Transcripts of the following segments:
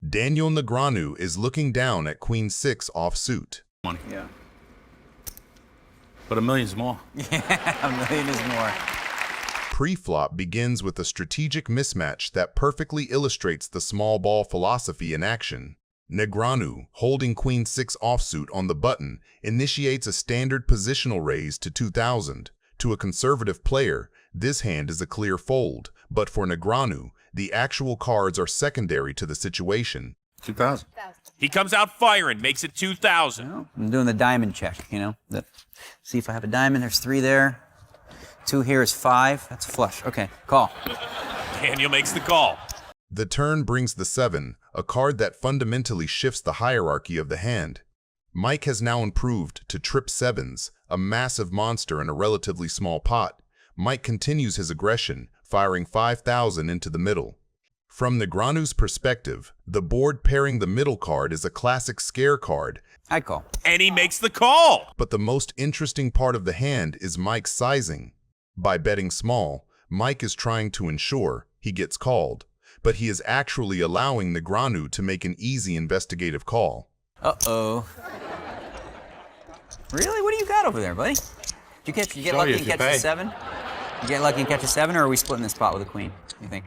Daniel Negreanu is looking down at Queen 6 offsuit. Money. Yeah. But $1 million's more. Yeah, $1 million is more. Pre-flop begins with a strategic mismatch that perfectly illustrates the small ball philosophy in action. Negreanu, holding Queen 6 offsuit on the button, initiates a standard positional raise to 2,000. To a conservative player, this hand is a clear fold, but for Negreanu, the actual cards are secondary to the situation. 2,000. He comes out firing, makes it 2,000. You know, I'm doing the diamond check, you know. See if I have a diamond. There's 3 there. 2 here is 5. That's a flush. Okay, call. Daniel makes the call. The turn brings the 7, a card that fundamentally shifts the hierarchy of the hand. Mike has now improved to trip 7s, a massive monster in a relatively small pot. Mike continues his aggression, firing 5,000 into the middle. From Negreanu's perspective, the board pairing the middle card is a classic scare card. I call. And he makes the call. But the most interesting part of the hand is Mike's sizing. By betting small, Mike is trying to ensure he gets called, but he is actually allowing Negreanu to make an easy investigative call. Uh-oh. Really? What do you got over there, buddy? Did you get lucky and catch a 7? You get lucky and catch a 7, or are we splitting this spot with a queen, you think?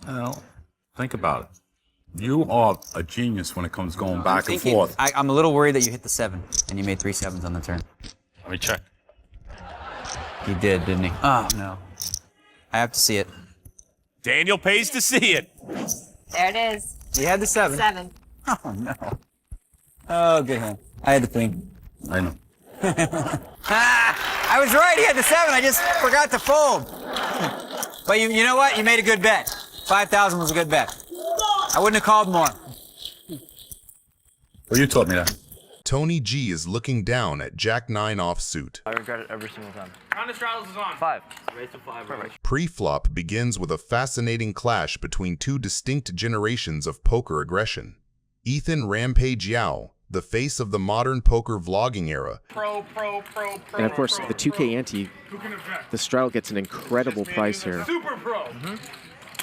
Well, think about it. You are a genius when it comes going back and forth. I'm a little worried that you hit the 7, and you made 3 7s on the turn. Let me check. He did, didn't he? Oh, no. I have to see it. Daniel pays to see it. There it is. He had the 7. 7. Oh, no. Oh, good hand. I had the queen. I know. I was right. He had the 7. I just forgot to fold. But you know what? You made a good bet. 5,000 was a good bet. I wouldn't have called more. Well, you taught me that. Tony G is looking down at Jack 9 offsuit. I regret it every single time. Round of straddles is on. 5. Raise to 5. Right. Pre-flop begins with a fascinating clash between 2 distinct generations of poker aggression. Ethan Rampage Yao, the face of the modern poker vlogging era. Pro. And of course, the 2K ante, the straddle gets an incredible price here. Super pro.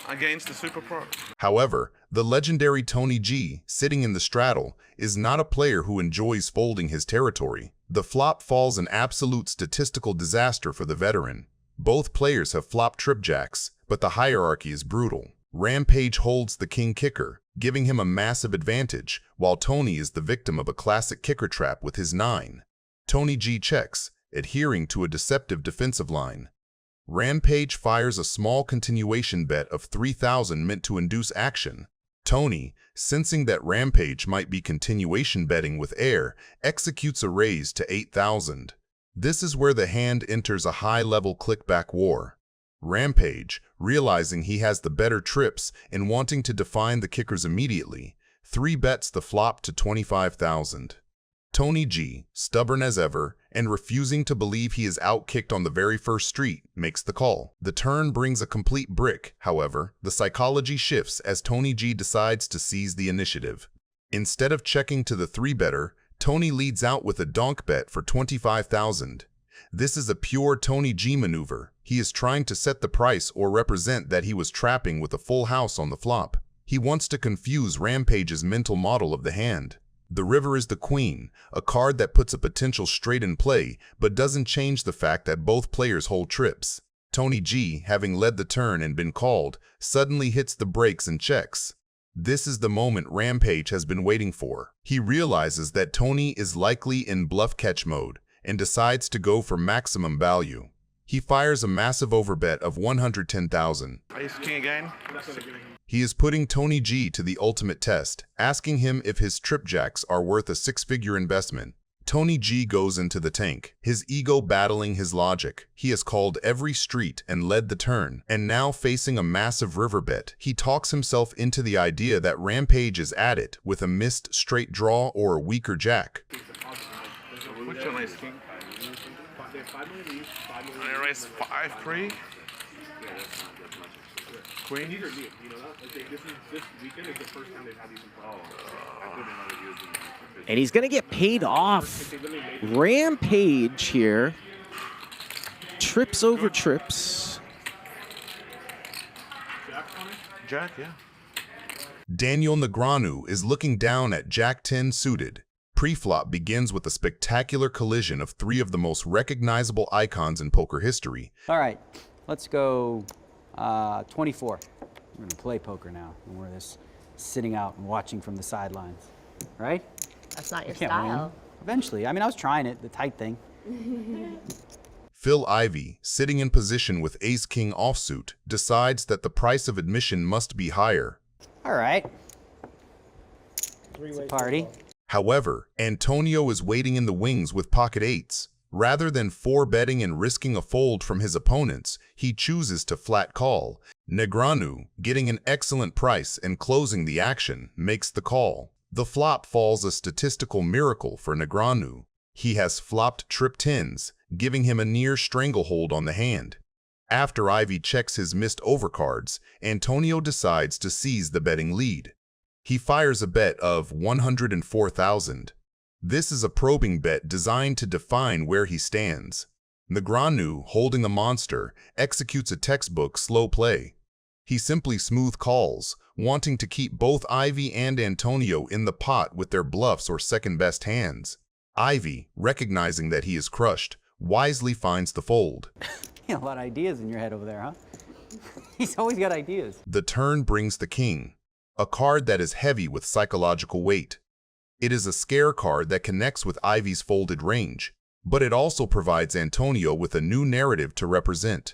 Against the super pro. However, the legendary Tony G, sitting in the straddle, is not a player who enjoys folding his territory. The flop falls an absolute statistical disaster for the veteran. Both players have flopped tripjacks, but the hierarchy is brutal. Rampage holds the king kicker, giving him a massive advantage, while Tony is the victim of a classic kicker trap with his 9. Tony G checks, adhering to a deceptive defensive line. Rampage fires a small continuation bet of 3,000 meant to induce action. Tony, sensing that Rampage might be continuation betting with air, executes a raise to 8,000. This is where the hand enters a high-level clickback war. Rampage, realizing he has the better trips and wanting to define the kickers immediately, 3-bets the flop to 25,000. Tony G, stubborn as ever, and refusing to believe he is outkicked on the very first street, makes the call. The turn brings a complete brick, however, the psychology shifts as Tony G decides to seize the initiative. Instead of checking to the 3-better, Tony leads out with a donk bet for 25,000. This is a pure Tony G maneuver. He is trying to set the price or represent that he was trapping with a full house on the flop. He wants to confuse Rampage's mental model of the hand. The river is the queen, a card that puts a potential straight in play, but doesn't change the fact that both players hold trips. Tony G, having led the turn and been called, suddenly hits the brakes and checks. This is the moment Rampage has been waiting for. He realizes that Tony is likely in bluff catch mode and decides to go for maximum value. He fires a massive overbet of 110,000. Ace king again. He is putting Tony G to the ultimate test, asking him if his tripjacks are worth a 6-figure investment. Tony G goes into the tank, his ego battling his logic. He has called every street and led the turn, and now facing a massive river bet, he talks himself into the idea that Rampage is at it with a missed straight draw or a weaker jack. What's your ace king? I raise 5 pre. Queen. And he's going to get paid off. Rampage here. Trips over trips. Jack, yeah. Daniel Negreanu is looking down at Jack 10 suited. Pre-flop begins with a spectacular collision of three of the most recognizable icons in poker history. All right, let's go 24. We're gonna play poker now, and we're just sitting out and watching from the sidelines, right? That's not your Can't style. win. Eventually, I mean, I was trying it, the tight thing. Phil Ivey, sitting in position with Ace-King offsuit, decides that the price of admission must be higher. All right. It's a party. However, Antonio is waiting in the wings with pocket eights. Rather than four-betting and risking a fold from his opponents, he chooses to flat call. Negreanu, getting an excellent price and closing the action, makes the call. The flop falls a statistical miracle for Negreanu. He has flopped trip tens, giving him a near stranglehold on the hand. After Ivey checks his missed overcards, Antonio decides to seize the betting lead. He fires a bet of 104,000. This is a probing bet designed to define where he stands. Negreanu, holding the monster, executes a textbook slow play. He simply smooth calls, wanting to keep both Ivey and Antonio in the pot with their bluffs or second-best hands. Ivey, recognizing that he is crushed, wisely finds the fold. You got a lot of ideas in your head over there, huh? He's always got ideas. The turn brings the king, a card that is heavy with psychological weight. It is a scare card that connects with Ivey's folded range, but it also provides Antonio with a new narrative to represent.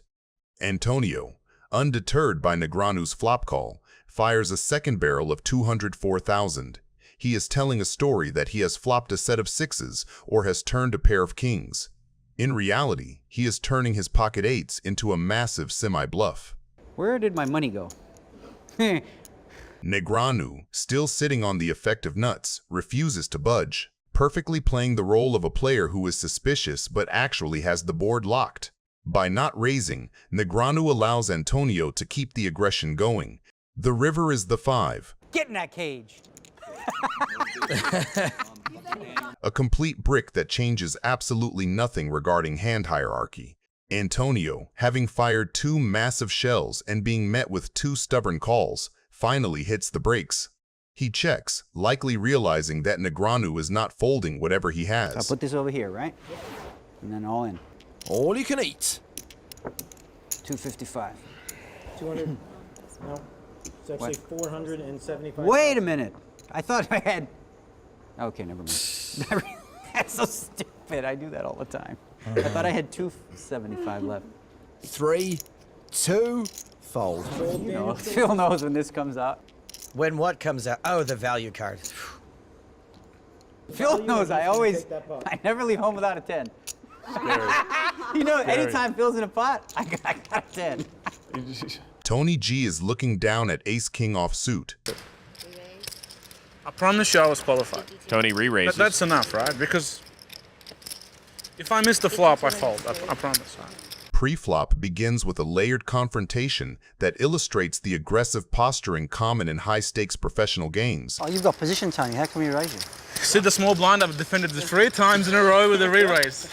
Antonio, undeterred by Negreanu's flop call, fires a second barrel of 204,000. He is telling a story that he has flopped a set of sixes or has turned a pair of kings. In reality, he is turning his pocket eights into a massive semi-bluff. Where did my money go? Negreanu, still sitting on the effective nuts, refuses to budge, perfectly playing the role of a player who is suspicious but actually has the board locked. By not raising, Negreanu allows Antonio to keep the aggression going. The river is the 5. Get in that cage. A complete brick that changes absolutely nothing regarding hand hierarchy. Antonio, having fired 2 massive shells and being met with 2 stubborn calls, finally hits the brakes. He checks, likely realizing that Negreanu is not folding whatever he has. I'll put this over here, right? And then all in. All you can eat. 255. 200. No. It's actually 475. Wait a minute. I thought I had... Okay, never mind. That's so stupid. I do that all the time. I thought I had 275 left. 3, 2, fold. You know, Phil knows when this comes out. When what comes out? Oh, the value card. Phil knows I never leave home without a 10. You know, anytime Phil's in a pot, I got a 10. Tony G is looking down at Ace-King offsuit. I promise you I was qualified. Tony re-raises. That's enough, right? Because if I miss the flop, I fold. I promise. Pre-flop begins with a layered confrontation that illustrates the aggressive posturing common in high-stakes professional games. Oh, you've got position, Tony. How come you raise it? See the small blind? I've defended this 3 times in a row with a re-raise.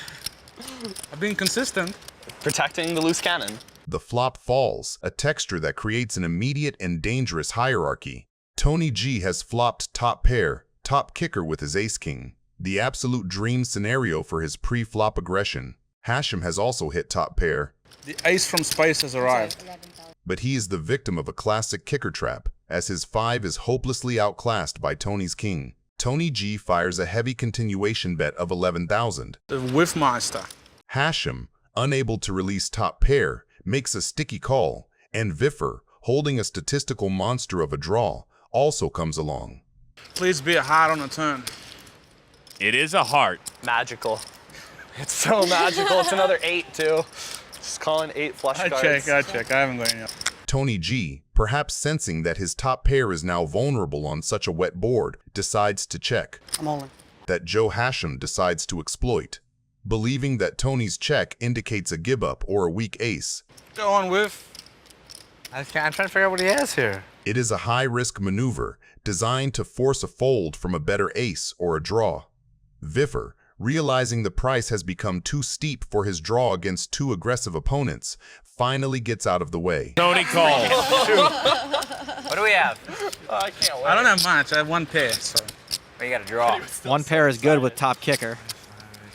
I've been consistent. Protecting the loose cannon. The flop falls, a texture that creates an immediate and dangerous hierarchy. Tony G has flopped top pair, top kicker with his ace-king, the absolute dream scenario for his pre-flop aggression. Hachem has also hit top pair. The ace from space has arrived. But he is the victim of a classic kicker trap, as his 5 is hopelessly outclassed by Tony's king. Tony G fires a heavy continuation bet of 11,000. The Whiffmeister. Hachem, unable to release top pair, makes a sticky call, and Viffer, holding a statistical monster of a draw, also comes along. Please be a heart on the turn. It is a heart. Magical. It's so magical. It's another 8 too. Just calling 8 flush cards. I check. I haven't got any yet. Tony G, perhaps sensing that his top pair is now vulnerable on such a wet board, decides to check. I'm all in. That Joe Hachem decides to exploit, believing that Tony's check indicates a give-up or a weak ace. Go on, Whiff. I'm trying to figure out what he has here. It is a high-risk maneuver designed to force a fold from a better ace or a draw. Viffer, realizing the price has become too steep for his draw against 2 aggressive opponents, finally gets out of the way. Tony calls. What do we have? I can't wait. I don't have much. I have one pair, so. Oh, you got to draw. One pair is good with top kicker.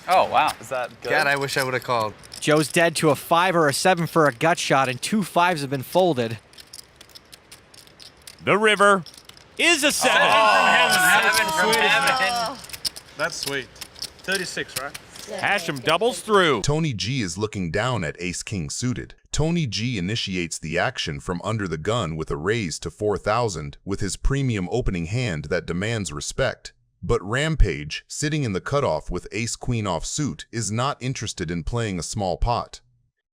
Oh, wow. Is that good? God, I wish I would have called. Joe's dead to a 5 or a 7 for a gut shot, and 2 5s have been folded. The river is a 7. Seven from heaven. That's sweet. 36, right? Hachem doubles through. Tony G is looking down at ace-king suited. Tony G initiates the action from under the gun with a raise to 4,000 with his premium opening hand that demands respect. But Rampage, sitting in the cutoff with ace-queen offsuit, is not interested in playing a small pot.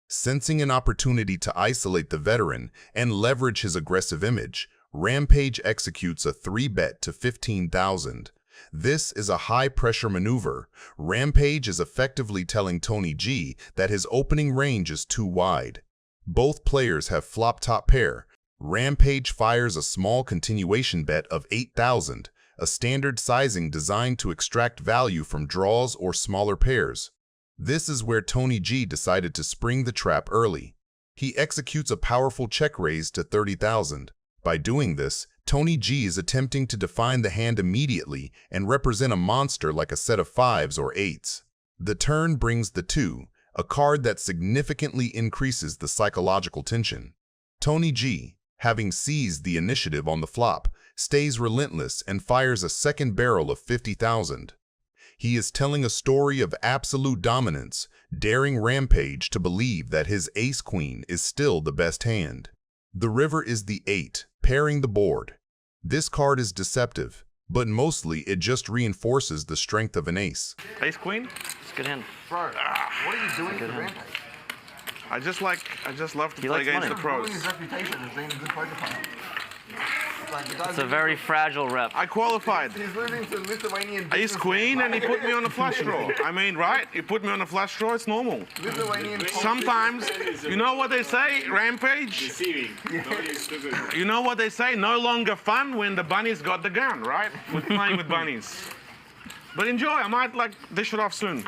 Sensing an opportunity to isolate the veteran and leverage his aggressive image, Rampage executes a 3-bet to 15,000. This is a high-pressure maneuver. Rampage is effectively telling Tony G that his opening range is too wide. Both players have flop-top pair. Rampage fires a small continuation bet of 8,000, a standard sizing designed to extract value from draws or smaller pairs. This is where Tony G decided to spring the trap early. He executes a powerful check raise to 30,000. By doing this, Tony G is attempting to define the hand immediately and represent a monster like a set of 5s or 8s. The turn brings the 2, a card that significantly increases the psychological tension. Tony G, having seized the initiative on the flop, stays relentless and fires a second barrel of 50,000. He is telling a story of absolute dominance, daring Rampage to believe that his ace-queen is still the best hand. The river is the 8, pairing the board. This card is deceptive, but mostly it just reinforces the strength of an ace. Ace queen? It's a good hand. Bro, what are you doing for Rampage? I just love to play against the pros. His reputation as being a good poker player. It's a very fragile rep. I qualified. He's losing to Lithuanian Ace queen, and he put me on a flush draw. I mean, right? You put me on a flush draw, it's normal. Sometimes, you know what they say, Rampage? You know what they say? No longer fun when the bunny's got the gun, right? With playing with bunnies. But enjoy. I might dish it off soon.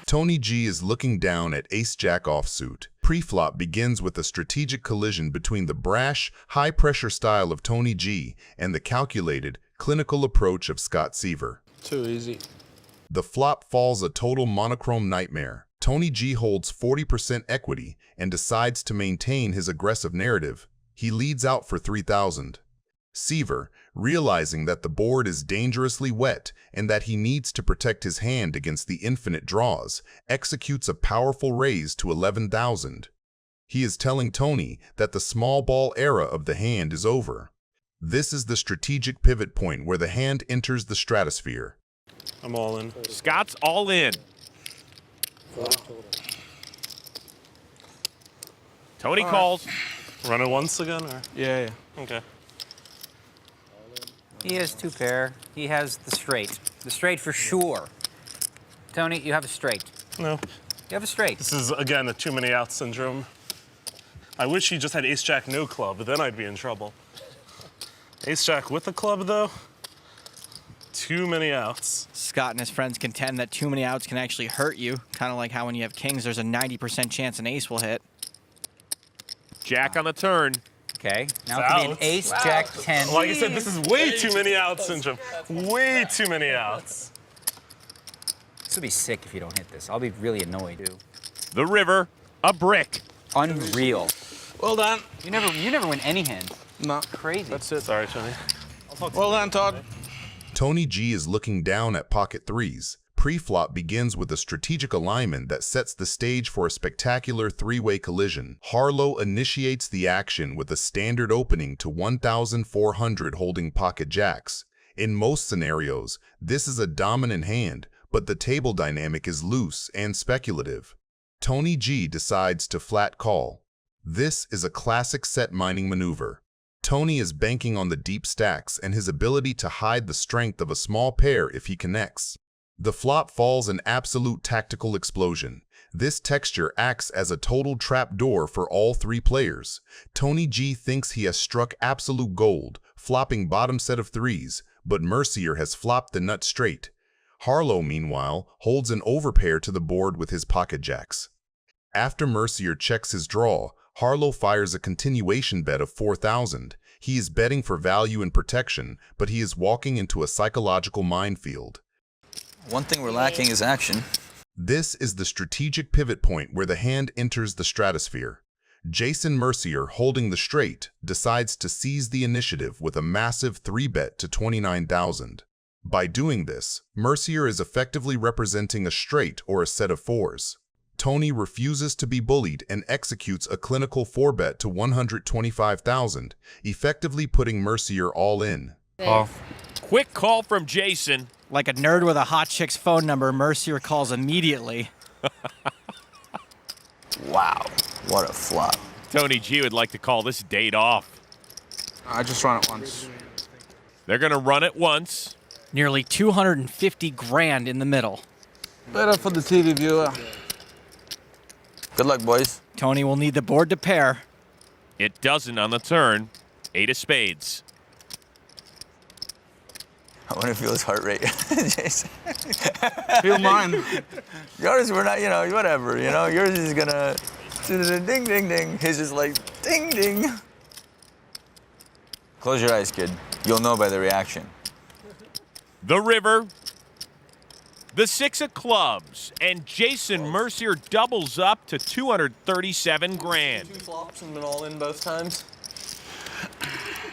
Tony G is looking down at ace-jack offsuit. Pre-flop begins with a strategic collision between the brash, high-pressure style of Tony G and the calculated, clinical approach of Scott Seiver. Too easy. The flop falls a total monochrome nightmare. Tony G holds 40% equity and decides to maintain his aggressive narrative. He leads out for 3,000. Seiver, realizing that the board is dangerously wet and that he needs to protect his hand against the infinite draws, executes a powerful raise to 11,000. He is telling Tony that the small ball era of the hand is over. This is the strategic pivot point where the hand enters the stratosphere. I'm all in. Scott's all in. Tony calls. Run it once again, or? Yeah. Okay. He has 2 pair. He has the straight. The straight for sure. Tony, you have a straight. No. You have a straight. This is, again, a too many outs syndrome. I wish he just had ace-jack no club, but then I'd be in trouble. Ace-jack with a club, though? Too many outs. Scott and his friends contend that too many outs can actually hurt you. Kind of like how when you have kings, there's a 90% chance an ace will hit. Jack on the turn. Okay, now it could be an ace, jack, 10. Like I said, this is way too many outs syndrome. Way too many outs. This would be sick if you don't hit this. I'll be really annoyed, too. The river, a brick. Unreal. Well done. You never win any hand. No. Crazy. That's it. Sorry, Tony. Well done, Todd. Tony G is looking down at pocket 3s. Pre-flop begins with a strategic alignment that sets the stage for a spectacular 3-way collision. Harlow initiates the action with a standard opening to 1,400 holding pocket jacks. In most scenarios, this is a dominant hand, but the table dynamic is loose and speculative. Tony G decides to flat call. This is a classic set mining maneuver. Tony is banking on the deep stacks and his ability to hide the strength of a small pair if he connects. The flop falls an absolute tactical explosion. This texture acts as a total trap door for all 3 players. Tony G thinks he has struck absolute gold, flopping bottom set of 3s, but Mercier has flopped the nut straight. Harlow, meanwhile, holds an overpair to the board with his pocket jacks. After Mercier checks his draw, Harlow fires a continuation bet of 4,000. He is betting for value and protection, but he is walking into a psychological minefield. One thing we're lacking is action. This is the strategic pivot point where the hand enters the stratosphere. Jason Mercier, holding the straight, decides to seize the initiative with a massive 3-bet to 29,000. By doing this, Mercier is effectively representing a straight or a set of fours. Tony refuses to be bullied and executes a clinical 4-bet to 125,000, effectively putting Mercier all in. Quick call from Jason. Like a nerd with a hot chick's phone number, Mercier calls immediately. Wow, what a flop. Tony G would like to call this date off. I just run it once. They're going to run it once. Nearly 250 grand in the middle. Better for the TV viewer. Good luck, boys. Tony will need the board to pair. It doesn't on the turn. 8 of spades. I want to feel his heart rate, Jason. Feel mine. Yours, we're not, whatever, Yours is gonna ding, ding, ding. His is like ding, ding. Close your eyes, kid. You'll know by the reaction. The river. The 6 of clubs. And Jason Mercier doubles up to 237 grand. 2 flops and been all in both times.